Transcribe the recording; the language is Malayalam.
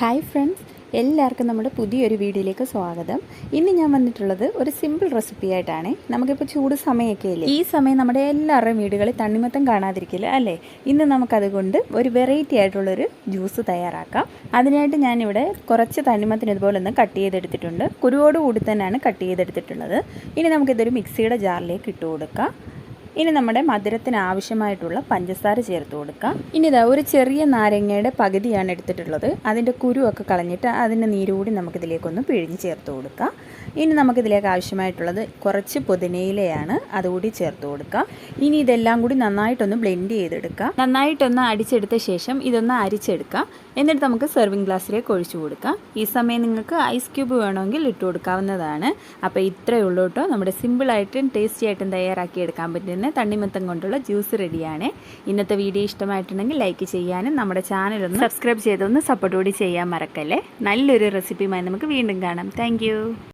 ഹായ് ഫ്രണ്ട്സ്, എല്ലാവർക്കും നമ്മുടെ പുതിയൊരു വീഡിയോയിലേക്ക് സ്വാഗതം. ഇന്ന് ഞാൻ വന്നിട്ടുള്ളത് ഒരു സിമ്പിൾ റെസിപ്പി ആയിട്ടാണ്. നമുക്കിപ്പോൾ ചൂട് സമയമൊക്കെ ഇല്ലേ, ഈ സമയം നമ്മുടെ എല്ലാവരുടെയും വീടുകളിൽ തണ്ണിമത്തം കാണാതിരിക്കില്ല അല്ലേ. ഇന്ന് നമുക്കതുകൊണ്ട് ഒരു വെറൈറ്റി ആയിട്ടുള്ളൊരു ജ്യൂസ് തയ്യാറാക്കാം. അതിനായിട്ട് ഞാനിവിടെ കുറച്ച് തണ്ണിമത്തം ഇതുപോലെ ഒന്ന് കട്ട് ചെയ്തെടുത്തിട്ടുണ്ട്. കുരുവോടുകൂടി തന്നെയാണ് കട്ട് ചെയ്തെടുത്തിട്ടുള്ളത്. ഇനി നമുക്കിതൊരു മിക്സിയുടെ ജാറിലേക്ക് ഇട്ട് കൊടുക്കാം. ഇനി നമ്മുടെ മധുരത്തിന് ആവശ്യമായിട്ടുള്ള പഞ്ചസാര ചേർത്ത് കൊടുക്കാം. ഇനി ഇതാ ഒരു ചെറിയ നാരങ്ങയുടെ പകുതിയാണ് എടുത്തിട്ടുള്ളത്. അതിൻ്റെ കുരുവൊക്കെ കളഞ്ഞിട്ട് അതിൻ്റെ നീര് കൂടി നമുക്കിതിലേക്കൊന്ന് പിഴിഞ്ഞ് ചേർത്ത് കൊടുക്കാം. ഇനി നമുക്കിതിലേക്ക് ആവശ്യമായിട്ടുള്ളത് കുറച്ച് പുതിനയിലയാണ്, അതുകൂടി ചേർത്ത് കൊടുക്കാം. ഇനി ഇതെല്ലാം കൂടി നന്നായിട്ടൊന്ന് ബ്ലെൻഡ് ചെയ്തെടുക്കാം. നന്നായിട്ടൊന്ന് അടിച്ചെടുത്ത ശേഷം ഇതൊന്ന് അരിച്ചെടുക്കാം. എന്നിട്ട് നമുക്ക് സെർവിങ് ഗ്ലാസ്സിലേക്ക് ഒഴിച്ചു കൊടുക്കാം. ഈ സമയം നിങ്ങൾക്ക് ഐസ് ക്യൂബ് വേണമെങ്കിൽ ഇട്ട് കൊടുക്കാവുന്നതാണ്. അപ്പോൾ ഇത്രയേ ഉള്ളൂ കേട്ടോ, നമ്മുടെ സിമ്പിളായിട്ടും ടേസ്റ്റി ആയിട്ടും തയ്യാറാക്കി എടുക്കാൻ പറ്റുന്ന തണ്ണിമത്തം കൊണ്ടുള്ള ജ്യൂസ് റെഡിയാണ്. ഇന്നത്തെ വീഡിയോ ഇഷ്ടമായിട്ടുണ്ടെങ്കിൽ ലൈക്ക് ചെയ്യാനും നമ്മുടെ ചാനലൊന്ന് സബ്സ്ക്രൈബ് ചെയ്തൊന്ന് സപ്പോർട്ട് കൂടി ചെയ്യാൻ മറക്കല്ലേ. നല്ലൊരു റെസിപ്പിയുമായി നമുക്ക് വീണ്ടും കാണാം. താങ്ക്